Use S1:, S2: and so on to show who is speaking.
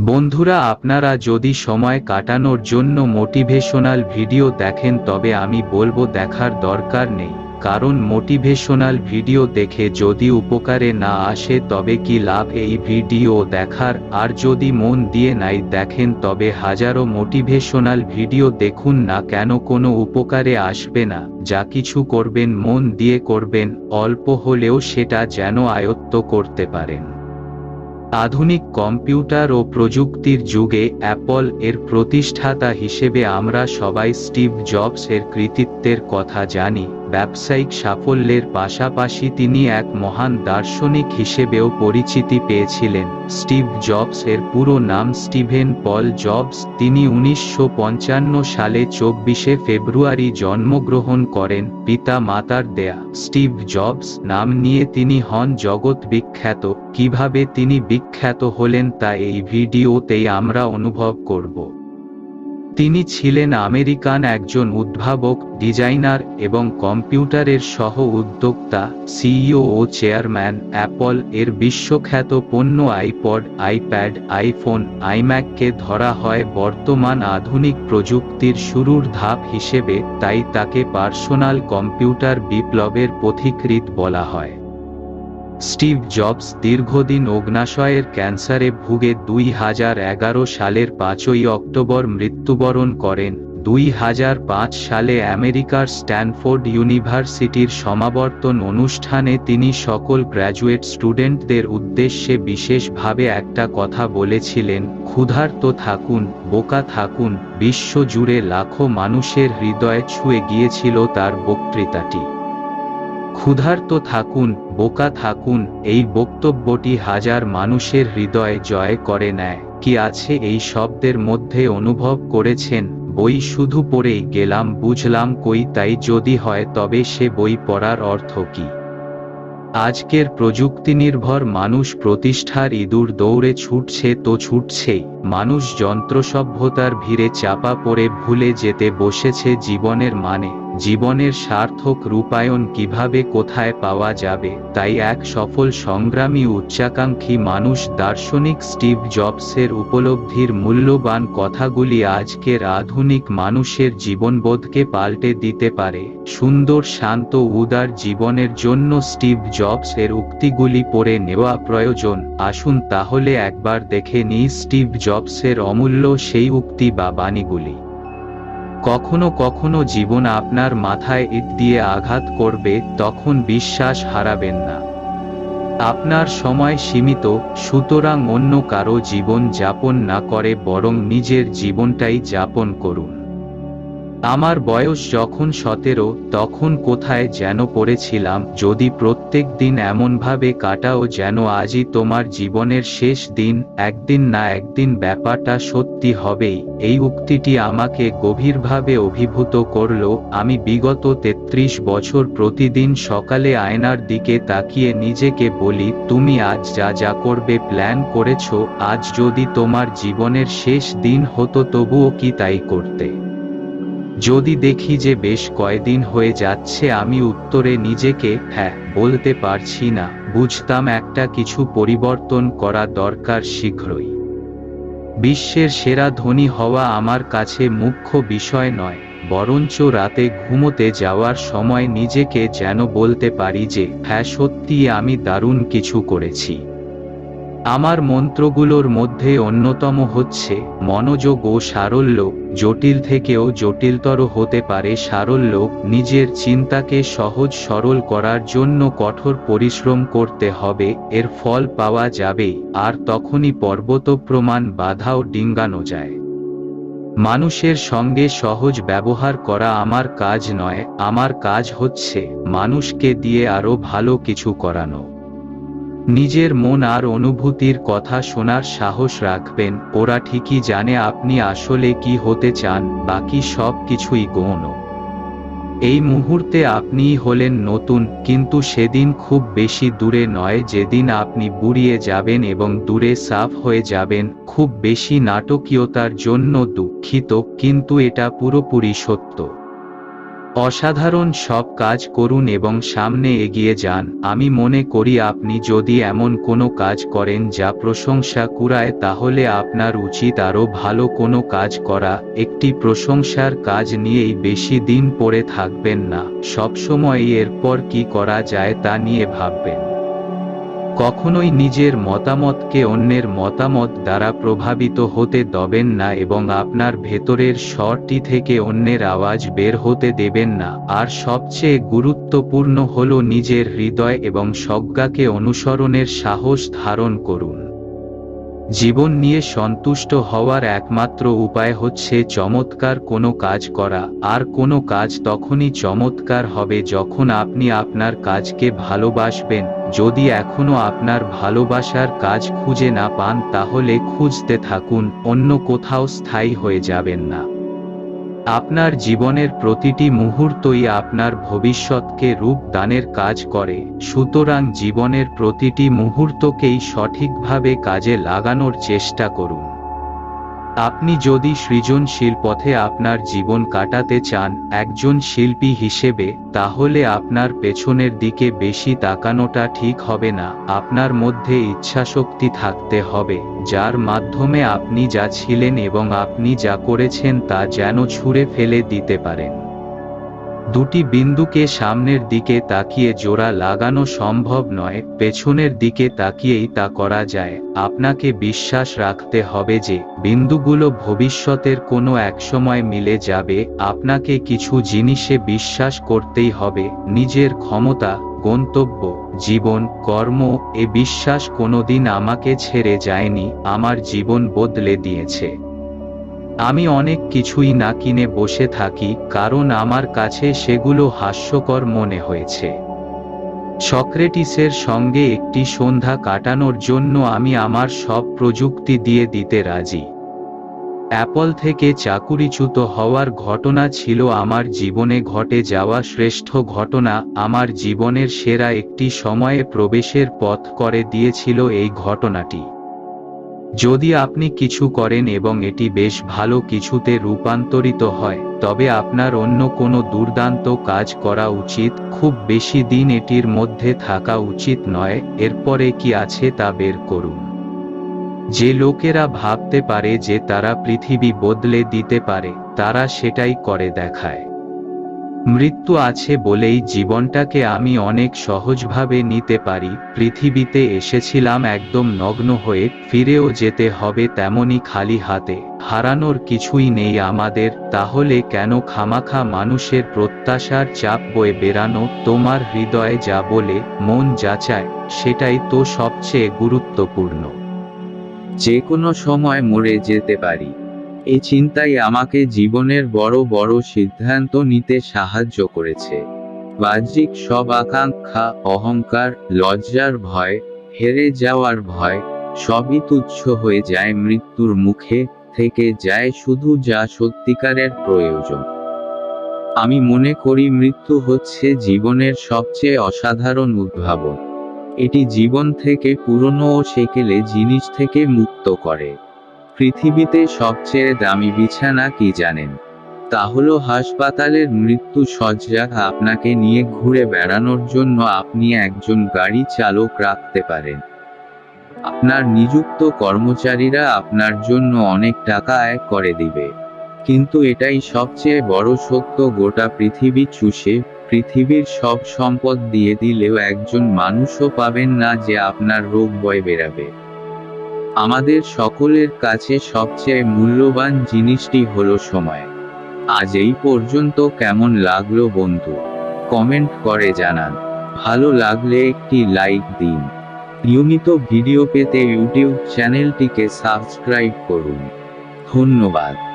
S1: বন্ধুরা, আপনারা যদি সময় কাটানোর জন্য মোটিভেশনাল ভিডিও দেখেন তবে আমি বলবো দেখার দরকার নেই, কারণ মোটিভেশনাল ভিডিও দেখে যদি উপকারে না আসে তবে কি লাভ এই ভিডিও দেখার। আর যদি মন দিয়ে নাই দেখেন তবে হাজারো মোটিভেশনাল ভিডিও দেখুন না কেন, কোনো উপকারে আসবে না। যা কিছু করবেন মন দিয়ে করবেন, অল্প হলেও সেটা যেন আয়ত্ত করতে পারেন। আধুনিক কম্পিউটার ও প্রযুক্তির যুগে অ্যাপল এর প্রতিষ্ঠাতা হিসেবে আমরা সবাই স্টিভ জবস এর কৃতিত্বের কথা জানি। ব্যবসায়িক সাফল্যের পাশাপাশি তিনি এক মহান দার্শনিক হিসেবেও পরিচিতি পেয়েছিলেন। স্টিভ জবস এর পুরো নাম স্টিভেন পল জবস। তিনি 1955 সালে 24 ফেব্রুয়ারি জন্মগ্রহণ করেন। পিতা মাতার দেয়া স্টিভ জবস নাম নিয়ে তিনি হন জগৎ বিখ্যাত। কিভাবে তিনি বিখ্যাত হলেন তা এই ভিডিওতেই আমরা অনুভব করব। তিনি ছিলেন আমেরিকান একজন উদ্ভাবক, ডিজাইনার এবং কম্পিউটারের সহ উদ্যোক্তা, সিইও ও চেয়ারম্যান। অ্যাপল এর বিশ্বখ্যাত পণ্য আইপড, আইপ্যাড, আইফোন, আইম্যাককে ধরা হয় বর্তমান আধুনিক প্রযুক্তির শুরুর ধাপ হিসেবে, তাই তাকে পার্সোনাল কম্পিউটার বিপ্লবের পথিকৃৎ বলা হয়। স্টিভ জবস দীর্ঘদিন অগ্নাশয়ের ক্যান্সারে ভুগে 2011 সালের 5 অক্টোবর মৃত্যুবরণ করেন। 2005 সালে আমেরিকার স্ট্যানফোর্ড ইউনিভার্সিটির সমাবর্তন অনুষ্ঠানে তিনি সকল গ্র্যাজুয়েট স্টুডেন্টদের উদ্দেশ্যে বিশেষভাবে একটা কথা বলেছিলেন, ক্ষুধার্ত থাকুন, বোকা থাকুন। বিশ্বজুড়ে লাখো মানুষের হৃদয়ে ছুঁয়ে গিয়েছিল তার বক্তৃতাটি। ক্ষুধার্ত থাকুন, বোকা থাকুন, এই বক্তব্যটি হাজার মানুষের হৃদয়ে জয় করে নেয়। কি আছে এই শব্দের মধ্যে অনুভব করেছেন? বই শুধু পড়েই গেলাম, বুঝলাম কই, তাই যদি হয় তবে সে বই পড়ার অর্থ কি? আজকের প্রযুক্তিনির্ভর মানুষ প্রতিষ্ঠার ইঁদুর দৌড়ে ছুটছে তো ছুটছেই। মানুষ যন্ত্রসভ্যতার ভিড়ে চাপা পড়ে ভুলে যেতে বসেছে জীবনের মানে। জীবনের সার্থক রূপায়ণ কিভাবে কোথায় পাওয়া যাবে, তাই এক সফল সংগ্রামী উচ্চাকাঙ্ক্ষী মানুষ দার্শনিক স্টিভ জবসের উপলব্ধির মূল্যবান কথাগুলি আজকের আধুনিক মানুষের জীবনবোধকে পাল্টে দিতে পারে। সুন্দর, শান্ত, উদার জীবনের জন্য স্টিভ জবস এর উক্তিগুলি পড়ে নেওয়া প্রয়োজন। আসুন তাহলে একবার দেখে নিই স্টিভ জবসের অমূল্য সেই উক্তি বা বাণীগুলি। কখনো কখনো জীবন আপনার মাথায় ইট দিয়ে আঘাত করবে, তখন বিশ্বাস হারাবেন না। আপনার সময় সীমিত, সুতরাং অন্য কারো জীবন যাপন না করে বরং নিজের জীবনটাই যাপন করুন। আমার বয়স যখন 17, তখন কোথায় যেন পড়েছিলাম, যদি প্রত্যেক দিন এমনভাবে কাটাও যেন আজই তোমার জীবনের শেষ দিন, একদিন না একদিন ব্যাপারটা সত্যি হবেই। এই উক্তিটি আমাকে গভীরভাবে অভিভূত করল। আমি বিগত 33 বছর প্রতিদিন সকালে আয়নার দিকে তাকিয়ে নিজেকে বলি, তুমি আজ যা যা করবে প্ল্যান করেছো, আজ যদি তোমার জীবনের শেষ দিন হতো তবুও কি তাই করতে? যদি দেখি যে বেশ কয়দিন হয়ে যাচ্ছে আমি উত্তরে নিজেকে হ্যাঁ বলতে পারছি না, বুঝতাম একটা কিছু পরিবর্তন করা দরকার শীঘ্রই। বিশ্বের সেরা ধনী হওয়া আমার কাছে মুখ্য বিষয় নয়, বরঞ্চ রাতে ঘুমোতে যাওয়ার সময় নিজেকে যেন বলতে পারি যে হ্যাঁ সত্যিই আমি দারুণ কিছু করেছি। আমার মন্ত্রগুলোর মধ্যে অন্যতম হচ্ছে মনোযোগ ও সারল্য। জটিল থেকেও জটিলতর হতে পারে সারল্য। নিজের চিন্তাকে সহজ সরল করার জন্য কঠোর পরিশ্রম করতে হবে, এর ফল পাওয়া যাবে। আর তখনই পর্বতপ্রমাণ বাধাও ডিঙ্গানো যায়। মানুষের সঙ্গে সহজ ব্যবহার করা আমার কাজ নয়, আমার কাজ হচ্ছে মানুষকে দিয়ে আরো ভালো কিছু করানো। নিজের মন আর অনুভূতির কথা শোনার সাহস রাখবেন। ওরা ঠিকই জানে আপনি আসলে কি হতে চান, বাকি সব কিছুই গৌণ। এই মুহূর্তে আপনিই হলেন নতুন, কিন্তু সেদিন খুব বেশি দূরে নয় যেদিন আপনি বুড়িয়ে যাবেন এবং দূরে সাফ হয়ে যাবেন। খুব বেশি নাটকীয়তার জন্য দুঃখিত, কিন্তু এটা পুরোপুরি সত্য। অসাধারণ সব কাজ করুন এবং সামনে এগিয়ে যান। আমি মনে করি আপনি যদি এমন কোনো কাজ করেন যা প্রশংসা কুড়ায়, তাহলে আপনার উচিত আরও ভালো কোনো কাজ করা। একটি প্রশংসার কাজ নিয়েই বেশি দিন পড়ে থাকবেন না, সবসময় এরপর কি করা যায় তা নিয়ে ভাববেন। কখনোই নিজের মতামতকে অন্যের মতামত দ্বারা প্রভাবিত হতে দেবেন না এবং আপনার ভেতরের স্বরটি থেকে অন্যের আওয়াজ বের হতে দেবেন না। আর সবচেয়ে গুরুত্বপূর্ণ হলো নিজের হৃদয় এবং সজ্ঞাকে অনুসরণের সাহস ধারণ করুন। জীবন নিয়ে সন্তুষ্ট হওয়ার একমাত্র উপায় হচ্ছে চমৎকার কোনো কাজ করা, আর কোনো কাজ তখনই চমৎকার হবে যখন আপনি আপনার কাজকে ভালোবাসবেন। যদি এখনো আপনার ভালোবাসার কাজ খুঁজে না পান, তাহলে খুঁজতে থাকুন, অন্য কোথাও স্থায়ী হয়ে যাবেন না। আপনার জীবনের প্রতিটি মুহূর্তই আপনার ভবিষ্যৎকে রূপ দানের কাজ করে, সুতরাং জীবনের প্রতিটি মুহূর্তকেই সঠিকভাবে কাজে লাগানোর চেষ্টা করুন। আপনি যদি সৃজনশীল পথে আপনার জীবন কাটাতে চান একজন শিল্পী হিসেবে, তাহলে আপনার পেছনের দিকে বেশি তাকানোটা ঠিক হবে না। আপনার মধ্যে ইচ্ছাশক্তি থাকতে হবে, যার মাধ্যমে আপনি যা ছিলেন এবং আপনি যা করেছেন তা যেন ছুঁড়ে ফেলে দিতে পারেন। দুটি বিন্দুকে সামনের দিকে তাকিয়ে জোড়া লাগানো সম্ভব নয়, পেছনের দিকে তাকিয়েই তা করা যায়। আপনাকে বিশ্বাস রাখতে হবে যে বিন্দুগুলো ভবিষ্যতের কোনো একসময় মিলে যাবে। আপনাকে কিছু জিনিসে বিশ্বাস করতেই হবে, নিজের ক্ষমতা, গন্তব্য, জীবন, কর্ম। এ বিশ্বাস কোনোদিন আমাকে ছেড়ে যায়নি, আমার জীবন বদলে দিয়েছে। আমি অনেক কিছুই না কিনে বসে থাকি, কারণ আমার কাছে সেগুলো হাস্যকর মনে হয়েছে। সক্রেটিসের সঙ্গে একটি সন্ধ্যা কাটানোর জন্য আমি আমার সব প্রযুক্তি দিয়ে দিতে রাজি। অ্যাপল থেকে চাকুরিচ্যুত হওয়ার ঘটনা ছিল আমার জীবনে ঘটে যাওয়া শ্রেষ্ঠ ঘটনা। আমার জীবনের সেরা একটি সময়ে প্রবেশের পথ করে দিয়েছিল এই ঘটনাটি। যদি আপনি কিছু করেন এবং এটি বেশ ভালো কিছুতে রূপান্তরিত হয়, তবে আপনার অন্য কোনো দুর্দান্ত কাজ করা উচিত। খুব বেশি দিন এটির মধ্যে থাকা উচিত নয়, এরপরে কি আছে তা বের করুন। যে লোকেরা ভাবতে পারে যে তারা পৃথিবী বদলে দিতে পারে, তারা সেটাই করে দেখায়। মৃত্যু আছে বলেই জীবনটাকে আমি অনেক সহজভাবে নিতে পারি। পৃথিবীতে এসেছিলাম একদম নগ্ন হয়ে, ফিরেও যেতে হবে তেমনি খালি হাতে। হারানোর কিছুই নেই আমাদের, তাহলে কেন খামাখা মানুষের প্রত্যাশার চাপ বয়ে বেড়ানো? তোমার হৃদয়ে যা বলে, মন যা চায়, সেটাই তো সবচেয়ে গুরুত্বপূর্ণ।
S2: যে কোনো সময় মরে যেতে পারি, এই চিন্তাই আমাকে জীবনের বড় বড় সিদ্ধান্ত নিতে সাহায্য করেছে। বাহ্যিক সব আকাঙ্ক্ষা, অহংকার, লজ্জার ভয়, হেরে যাওয়ার ভয়, সবই তুচ্ছ হয়ে যায় মৃত্যুর মুখে। থেকে যায় শুধু যা সত্যিকারের প্রয়োজন। আমি মনে করি মৃত্যু হচ্ছে জীবনের সবচেয়ে অসাধারণ উদ্ভাবন। এটি জীবন থেকে পুরনো ও সেকেলে জিনিস থেকে মুক্ত করে। পৃথিবীতে সবচেয়ে দামি বিছানা কি জানেন? তা হলো হাসপাতালের মৃত্যু শয্যা। আপনাকে নিয়ে ঘুরে বেড়ানোর জন্য আপনি একজন গাড়ি চালক রাখতে পারেন। আপনার নিযুক্ত কর্মচারীরা আপনার জন্য অনেক টাকা আয় করে দিবে। কিন্তু এটাই সবচেয়ে বড় সত্য, গোটা পৃথিবী চুষে, পৃথিবীর সব সম্পদ দিয়ে দিলেও একজন মানুষও পাবেন না যে আপনার রোগ বয়ে বেড়াবে। আমাদের সকলের কাছে সবচেয়ে মূল্যবান জিনিসটি হলো সময়। আজ এই পর্যন্ত কেমন লাগলো বন্ধু? কমেন্ট করে জানান। ভালো লাগলে একটি লাইক দিন। নিয়মিত ভিডিও পেতে ইউটিউব চ্যানেলটিকে সাবস্ক্রাইব করুন। ধন্যবাদ।